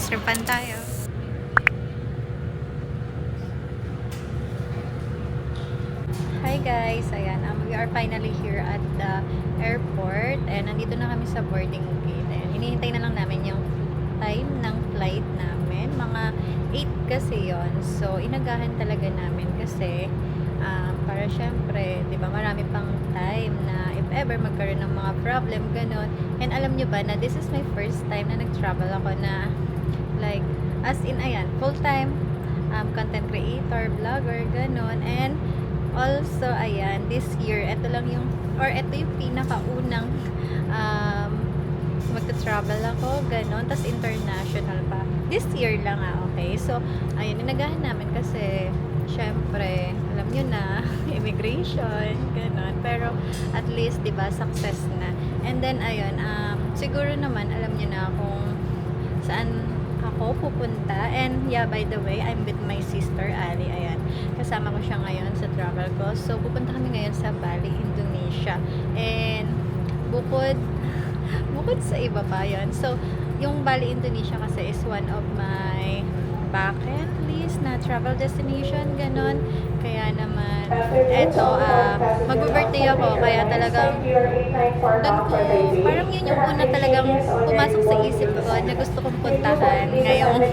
Tripan tayo. Hi guys, ayan, we are finally here at the airport and nandito na kami sa boarding gate. Ayan, hinihintay na lang namin yung time ng flight namin. Mga 8 kasi yon. So, inagahan talaga namin kasi para syempre, di ba, marami pang time na if ever magkaroon ng mga problem, ganun. And alam nyo ba na this is my first time na nag-travel ako na like, as in, ayan, full-time content creator, vlogger, ganun. And also, ayan, this year, ito lang yung, or ito yung pinakaunang magta-travel ako, ganun. Tapos international pa. This year lang okay. So, ayun, inagahan namin kasi, syempre, alam nyo na, immigration, ganun. Pero, at least, diba, success na. And then, ayun, siguro naman, alam nyo na kung saan ako pupunta. And, yeah, by the way, I'm with my sister, Ali. Ayan, kasama ko siya ngayon sa travel ko. So, pupunta kami ngayon sa Bali, Indonesia. And, bukod sa iba pa yun. So, yung Bali, Indonesia kasi is one of my bucket list na travel destination, ganon. Kaya naman, eto, mag-birthday ako, kaya talagang doon ko, parang yun yung una talagang pumasok sa isip ko na gusto kong puntahan ngayong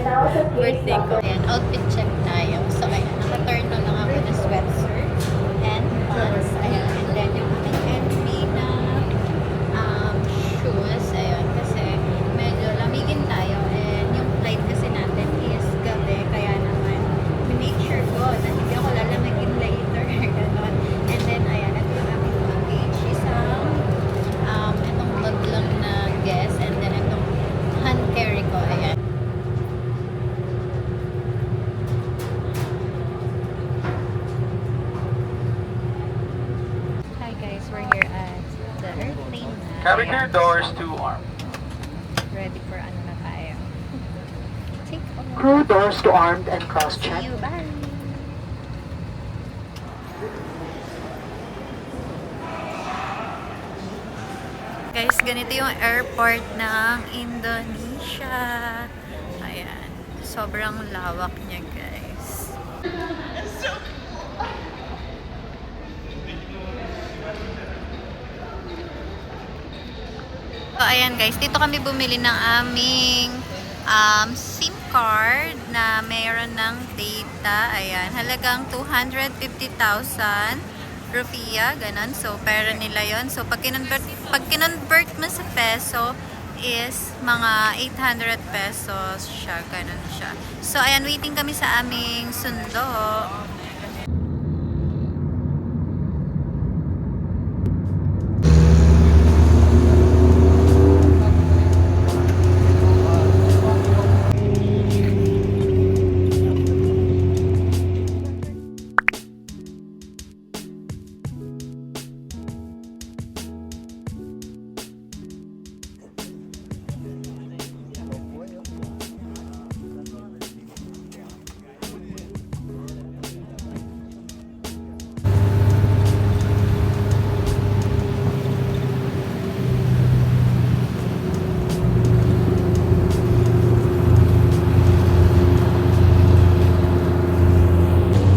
birthday ko. Ayan, outfit check tayo. So, ayan, naka-turn on lang ako na sweatshirt and pants. Ayan, and then yung aking entry na shoes. Ayan, kasi medyo lamigin tayo and yung flight kasi natin is gabi. Kaya naman, make sure ko na hindi ako lalamigin later. Ganon. And then, ayan, ito yung aming luggage. Isang itong bag lang na guess. And then, itong hand carry ko. Ayan. Hi guys, we're here at the airplane na. Carrier doors to arm. Ready for ano na tayo. Take off. Crew doors to armed and See cross-check. you, bye! Guys, ganito yung airport ng Indonesia. Ayan. Sobrang lawak niya, guys. So, ayan guys. Dito kami bumili ng aming SIM card na mayroon ng data. Ayan. Halagang 250,000 rupiah, ganun. So, pera nila yon. So, pag kinonvert mo sa peso is mga 800 pesos siya. Ganun siya. So, ayan, waiting kami sa aming sundo.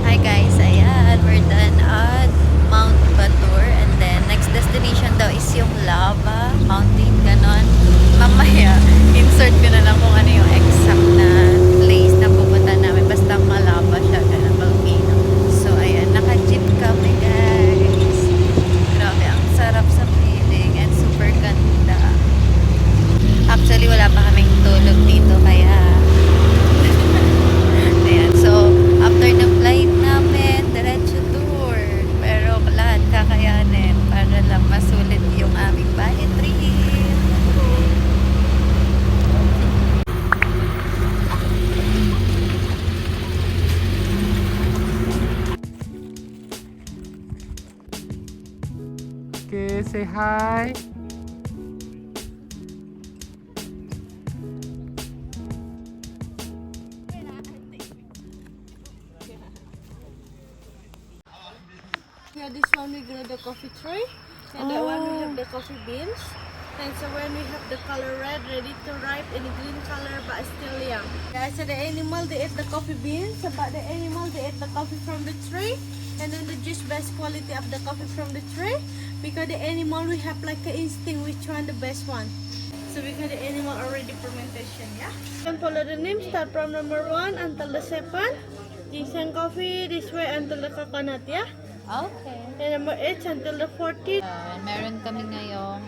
Hi guys, ayan, we're done at Mount Batur and then next destination daw is yung Lava Mountain, ganon. Mamaya, insert ko na lang kung ano yung exact na place na pupunta namin, basta malava siya, ganon, volcano. So ayan, naka-jeep kami guys. Grabe, ang sarap sa feeling and super ganda. Actually, wala pa kaming tulog dito, kaya ayan, so after ng flight namin, diretso tour. Pero lahat kakayanin para lang masulit yung aming Bali trip. Okay, say hi. Yeah, this one we grab the coffee tray, and that one we have the coffee beans, And so when we have the color red, ready to ripe, and the green color, but still young. Yeah, so the animal, they eat the coffee beans, but the animal, they eat the coffee from the tree. And then the juice best quality of the coffee from the tree. Because the animal, we have like an instinct which one the best one. So because the animal already fermentation, yeah? You can follow the name, start from number 1 until the 7. Ginseng coffee, this way until the coconut, yeah? Okay. And number 8 until the 14. Meron kami ngayong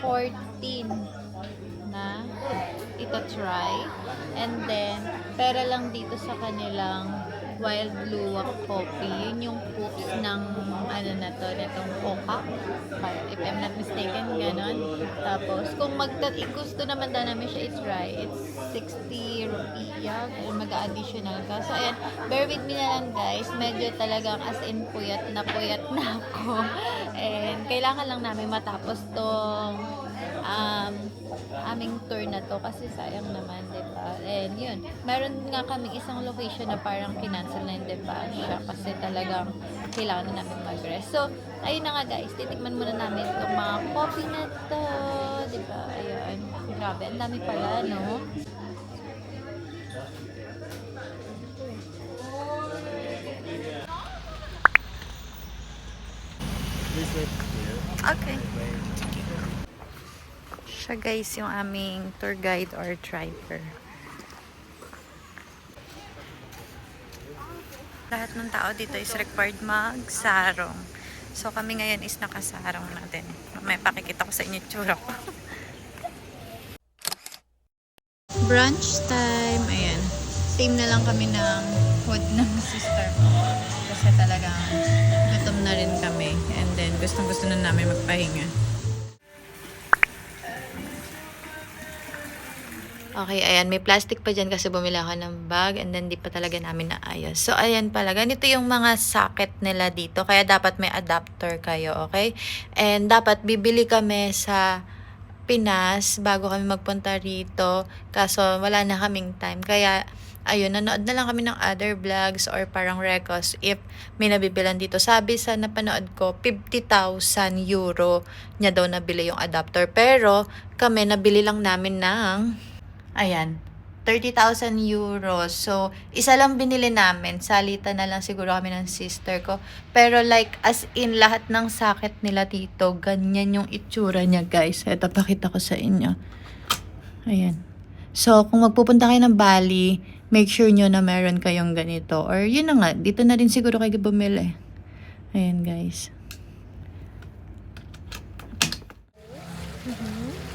14 na ito-try. And then, pera lang dito sa kanilang Wild Luwak Coffee. Yun yung poops ng ano na to, netong Oka. If I'm not mistaken, ganon. Tapos, kung gusto naman daw namin siya i-try, it's 60 rupiah. Mag-additional ka. So, ayan, bear with me na lang guys. Medyo talagang as in puyat na ako. And, kailangan lang namin matapos tong aming tour na to kasi sayang naman, diba? And yun, meron nga kaming isang location na parang kinancel na yun, diba? Siya kasi talagang kailangan na namin mag-rest. So, ayun na nga guys, titikman muna namin itong mga coffee na to, diba? Ayun, grabe, ang dami pala, no? Okay. Siya guys yung aming tour guide or driver. Lahat ng tao dito is required mag-sarong. So kami ngayon is nakasarong natin. May pakikita ko sa inyo tsura ko. Brunch time. Ayan. Same na lang kami ng food ng sister ko. Kasi talagang gutom na rin kami. And then gustong-gusto na namin magpahinga. Okay, ayan. May plastic pa dyan kasi bumili ako ng bag and then di pa talaga namin naayos. So, ayan pala. Ganito yung mga socket nila dito. Kaya dapat may adapter kayo, okay? And dapat bibili kami sa Pinas bago kami magpunta rito. Kaso, wala na kaming time. Kaya, ayun, nanood na lang kami ng other vlogs or parang recos if may nabibilan dito. Sabi sa napanood ko, 50,000 euro niya daw nabili yung adapter. Pero, kami nabili lang namin ng ayan, 30,000 euros. So, isa lang binili namin. Salita na lang siguro kami ng sister ko. Pero like, as in, lahat ng socket nila dito, ganyan yung itsura niya, guys. Ito, pakita ko sa inyo. Ayan. So, kung magpupunta kayo ng Bali, make sure nyo na meron kayong ganito. Or, yun na nga, dito na rin siguro kayo bumili. Ayan, guys.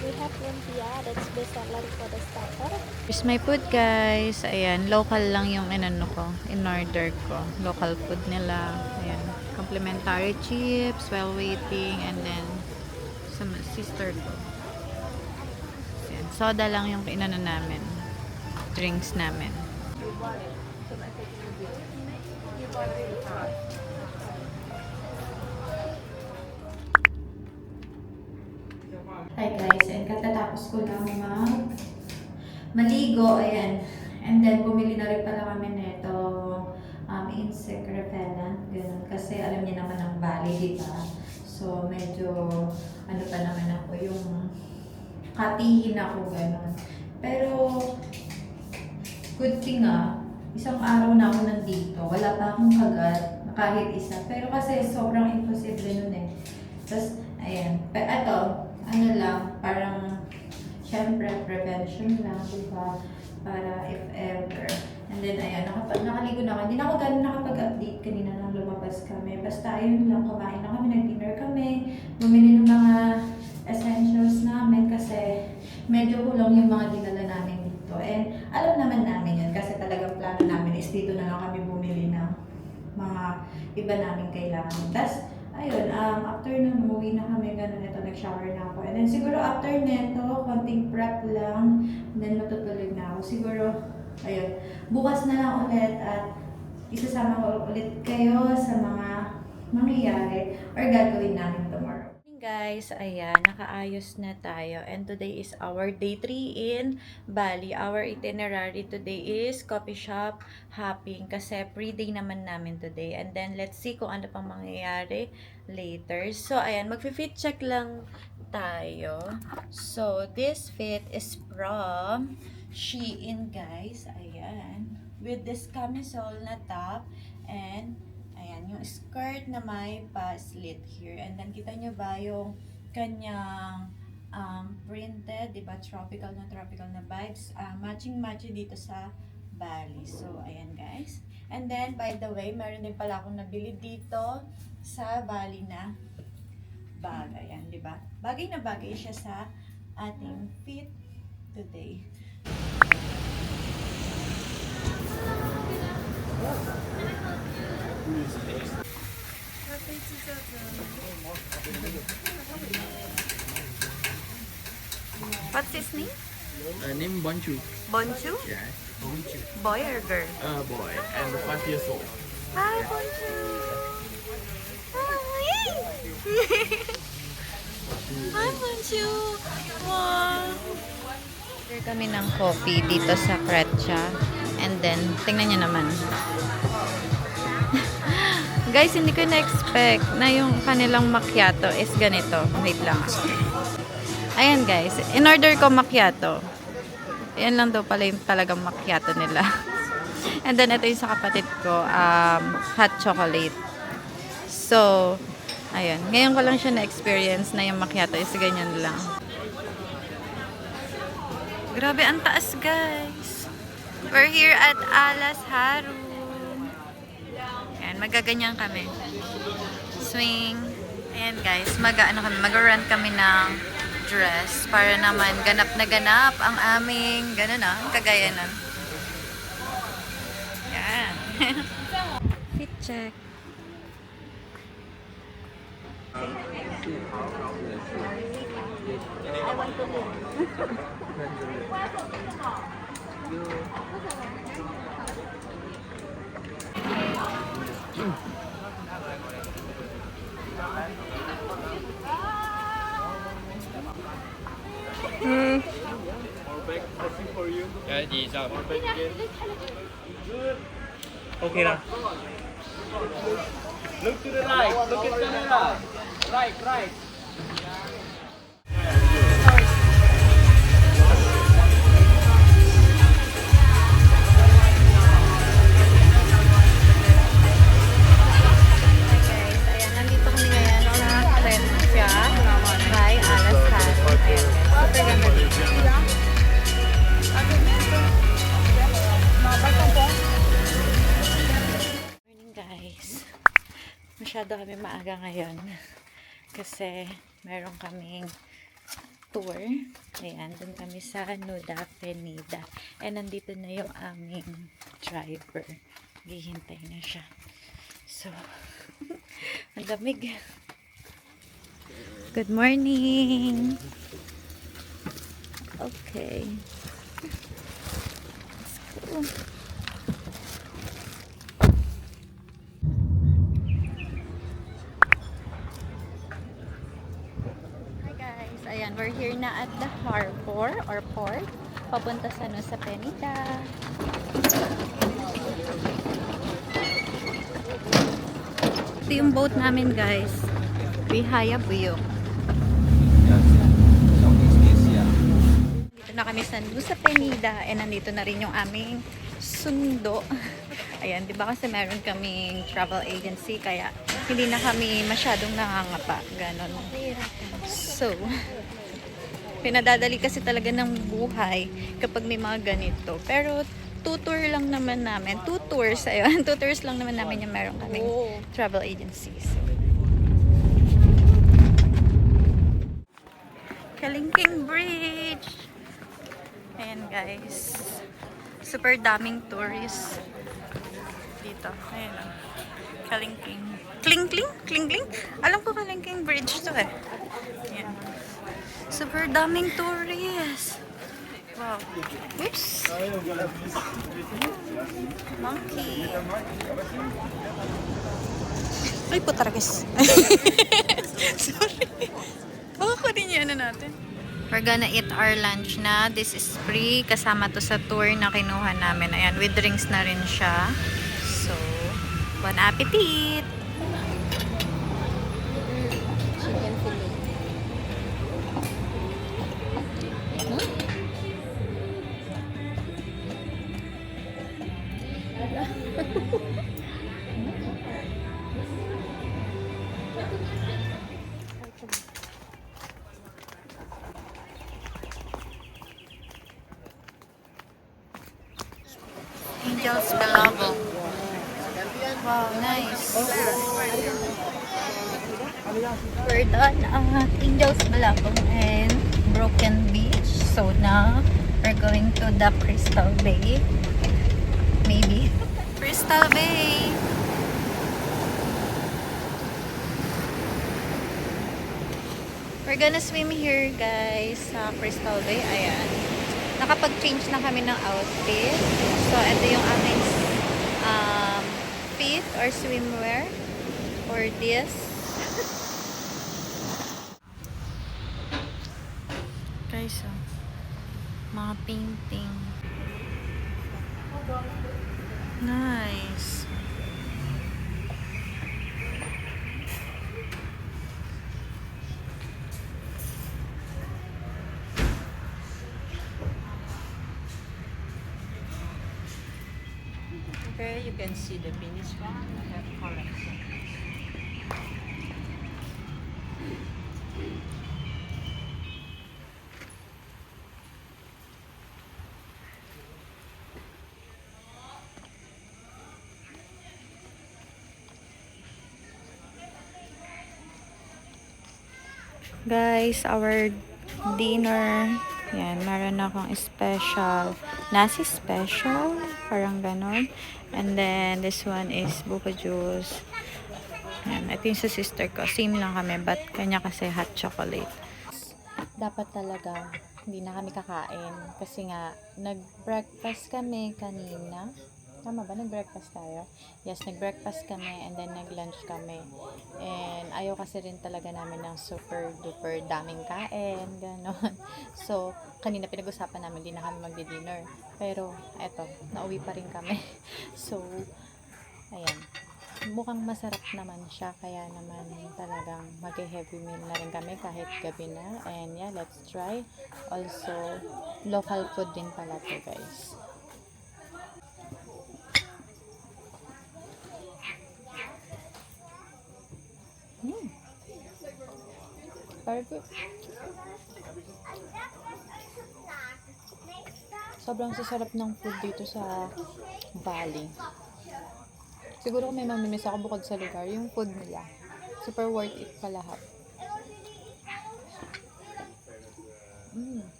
We have lumpia, that's best seller for the starter. Here's my food, guys. Ayan, local lang yung inano ko, in-order ko. Local food nila. Ayan, complimentary chips while waiting and then sa sister ko. Ayan, soda lang yung inano namin. Drinks namin. Hi guys, and katatapos ko lang maligo, ayan. And then, bumili na rin pala kami nito insect repellent, ganun. Kasi alam niya naman ang Bali, diba? So, medyo, ano pa naman ako, yung katihin ako, ganun. Pero, good thing isang araw na ako nandito, wala pa akong kagat, kahit isa. Pero kasi, sobrang imposible nun eh. Tapos, ayan. Pero ito, ano lang, parang, syempre, prevention lang, diba? Para if ever. And then, ayan, nakaligo na ako. Hindi na ako ganun nakapag-update kanina nang lumabas kami. Basta, ayun lang, kumain lang kami, nag-dinner kami, bumili ng mga essentials namin kasi medyo kulang yung mga dinala namin dito. And alam naman namin yun kasi talagang plano namin is dito na lang kami bumili ng mga iba namin kailangan. Tapos, ayun, after nun, umuwi na kami, ganun, ito, nag-shower na ako. And then, siguro after neto, konting prep lang, and then matutulog na ako. Siguro, ayun, bukas na lang ulit at isasama ko ulit kayo sa mga mangyayari or gagawin namin tomorrow. Guys, ayan, nakaayos na tayo and today is our day 3 in Bali. Our itinerary today is coffee shop hopping kasi pre-day naman namin today. And then, let's see kung ano pang mangyayari later. So, ayan, mag-fit check lang tayo. So, this fit is from Shein, guys. Ayan. With this camisole na top. And, ayan, yung skirt na may pa-slit here. And then, kita nyo ba yung kanyang printed, diba? Tropical na vibes. Matching dito sa Bali. So, ayan, guys. And then, by the way, meron din pala akong nabili dito sa Bali na bag. Ayan, di ba? Bagay na bagay siya sa ating fit today. What's his name? Name Bonchu. Bonju? Yeah. Bonchu. Boy or girl? Boy. And 5 years old. Hi, Bonju! Hi, Bonju! Wow! Order kami ng coffee dito sa Kretcha. And then, tingnan nyo naman. Guys, hindi ko na-expect na yung kanilang macchiato is ganito. Wait lang. Ayan guys, in order ko macchiato. Yan lang daw pala yung talagang macchiato nila. And then, ito yung sa kapatid ko, hot chocolate. So, ayun. Ngayon ko lang siya na-experience na yung macchiato is ganyan lang. Grabe, ang taas guys. We're here at Alas Haru. Ayan, magaganyan kami. Swing. Ayan guys, mag-rent kami ng dress para naman ganap na ganap ang aming kagaya nun. Yan. Fit check. Okay na. Look to the right. Look at camera. Right. Ayan, nandito kami ngayon sa Kretcha by Alas Haru. Ayan guys, super ganda dito. Morning guys. Masyado kami maaga ngayon kasi meron kaming tour. Ayan, dun kami sa Nuda Penida. And nandito na yung aming driver. Hihintay na siya. So, ang lamig. Good morning. Okay. Let's go. Hi guys. Ayan, we're here na at the harbor or port. Papunta sa Penida. Ito yung boat namin guys. Bihaya Buyok. Dito na kami sa Nusa Penida. And nandito na rin yung aming sundo. Ayan, di ba kasi meron kaming travel agency kaya hindi na kami masyadong nangangapa. Ganon. So, pinadadali kasi talaga ng buhay kapag may mga ganito. Pero, 2 tour lang naman namin. 2 tours, ayun. 2 tours lang naman namin yung meron kaming travel agencies. Kalingking Bridge! Ayan guys. Super daming tourists dito. Ayan o. Kalingking. Kling-kling? Kling-kling? Alam ko Kalingking Bridge to eh. Ayan. Super daming tourists. Wow. Oops. Monkey. Ay, putaragis. Sorry. Baka ko din yung ano natin. We're gonna eat our lunch na. This is free. Kasama to sa tour na kinuha namin. Ayan, with drinks na rin siya. So, bon appetit! Chicken fillet. Angel's Beloved. Wow, nice. We're done at Angel's Beloved and Broken Beach. So now we're going to the Crystal Bay. Maybe. Crystal Bay. We're gonna swim here, guys, sa Crystal Bay. Ayan. Nakapag-change na kami ng outfit. So, ito yung aming fit or swimwear for this. Guys, mga painting. Nice. Okay, you can see the finished one. I have collection. Guys, our dinner. Yan, meron akong special. Nasi special. Parang ganon. And then, this one is buko juice. Yan, ito yung sa sister ko. Same lang kami, but kanya kasi hot chocolate. Dapat talaga, hindi na kami kakain. Kasi nga, nag-breakfast kami kanina. Tama ba? Nag-breakfast tayo? Yes, nag-breakfast kami and then nag-lunch kami. And ayaw kasi rin talaga namin ng super duper daming kain, gano'n. So, kanina pinag-usapan namin, di na kami magdi-dinner. Pero, eto, nauwi pa rin kami. So, ayan. Mukhang masarap naman siya, kaya naman talagang mag-heavy meal na rin kami kahit gabi na. And yeah, let's try. Also, local food din pala to, guys. Very good. Sobrang sasarap ng food dito sa Bali. Siguro kung may mamimiss ako bukod sa lugar, yung food nila. Super worth it pa lahat.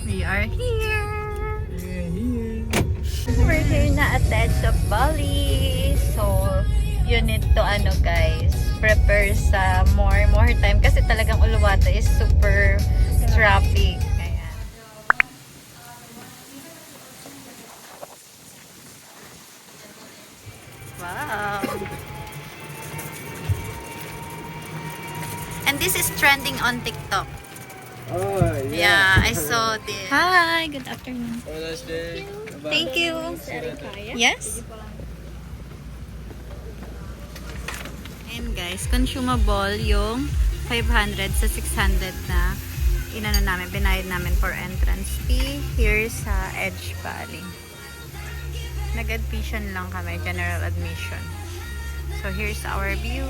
We are here! We're here na at the edge of Bali. So, you need to guys, prepare sa more time kasi talagang Uluwatu is super traffic. Ayan. Wow. And this is trending on TikTok. Oh, Yeah, I saw this. Hi, good afternoon. Have a nice day. Thank you. Yes? And guys, consumable yung 500 sa 600 na inano namin, binayad namin for entrance fee here sa Edge Valley. Nag-admission lang kami, general admission. So here's our view.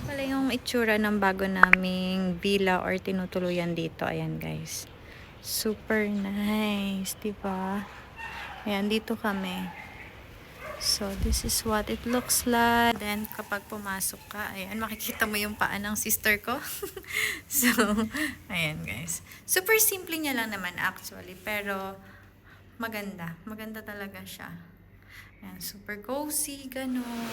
Pala yung itsura ng bago naming villa or tinutuluyan dito. Ayan guys. Super nice, diba? Ayan, dito kami. So, this is what it looks like. Then, kapag pumasok ka, ayan, makikita mo yung paa ng sister ko. So, ayan guys. Super simple niya lang naman actually, pero maganda. Maganda talaga siya. Ayan, super cozy, gano'n.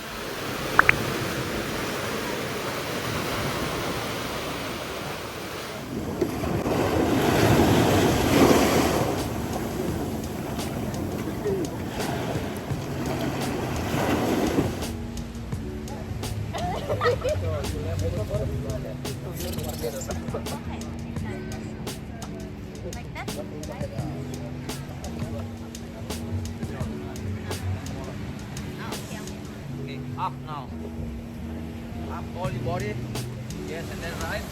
Okay, up now. Up all your body. Yes, and then right.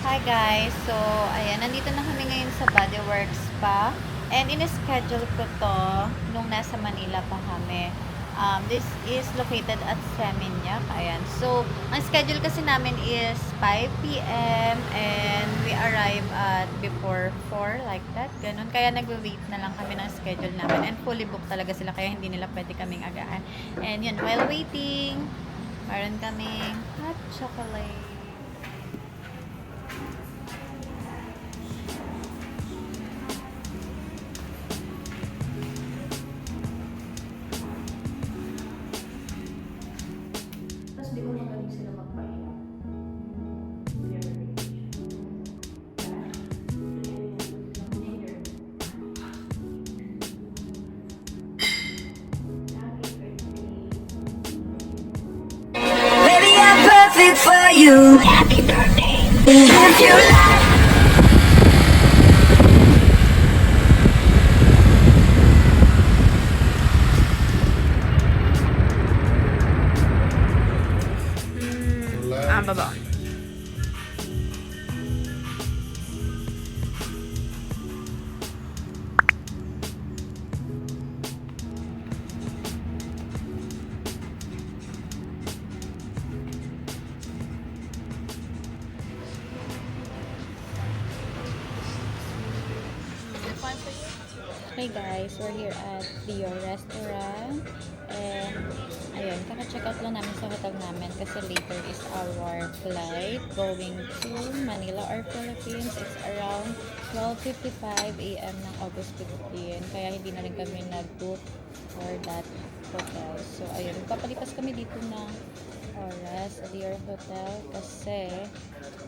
Hi guys! So, ayan, nandito na kami ngayon sa Bodyworks Spa. And in-schedule ko to nung nasa Manila pa kami. This is located at Seminyak. Ayan. So, ang schedule kasi namin is 5 p.m. and we arrive at before 4, like that. Ganun. Kaya nag-wait na lang kami ng schedule namin. And fully booked talaga sila, kaya hindi nila pwede kaming agahan. And yun, while waiting, meron kaming hot chocolate. Di ba magaling sila magpahinga? Baby, I'm perfect for you. Happy birthday. If you like. Baba. Hey guys, we're here at Rio Restaurant and ayun, kaka-check out lang namin sa hotel namin kasi later is our flight going to Manila or Philippines. It's around 12:55 a.m. ng August 15, kaya hindi na rin kami nag-book for that hotel. So ayun, papalipas kami dito ng oras sa Dior Hotel kasi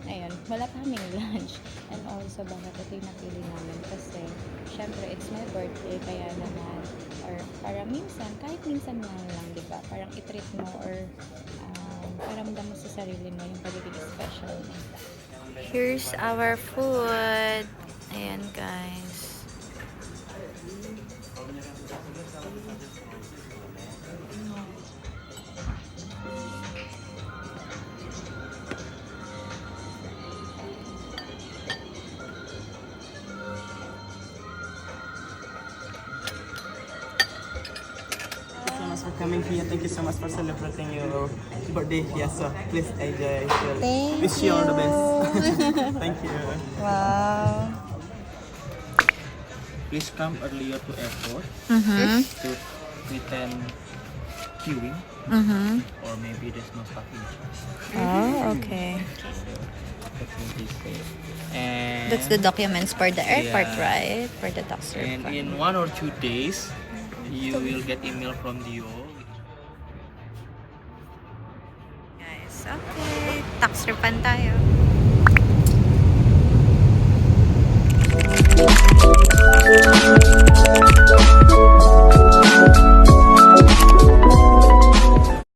ayun, wala pa kaming lunch. And also, bakit ito yung napili namin kasi syempre it's my birthday, kaya naman, or para minsan, kahit minsan lang, diba? Parang i-treat mo or paramdam mo sa sarili mo yung pagiging special mo. Here's our food. Ayan guys. For coming here, thank you so much for celebrating your birthday here. So please enjoy. Thank Wish you all the best. Thank you. Wow. Please come earlier to airport to pretend queuing, or maybe there's no staff in charge. Oh, okay. And That's the documents for the airport, Yeah. right? For the tax And refund. in 1 or 2 days, you will get email from Dio. Guys, okay. Tax refund tayo.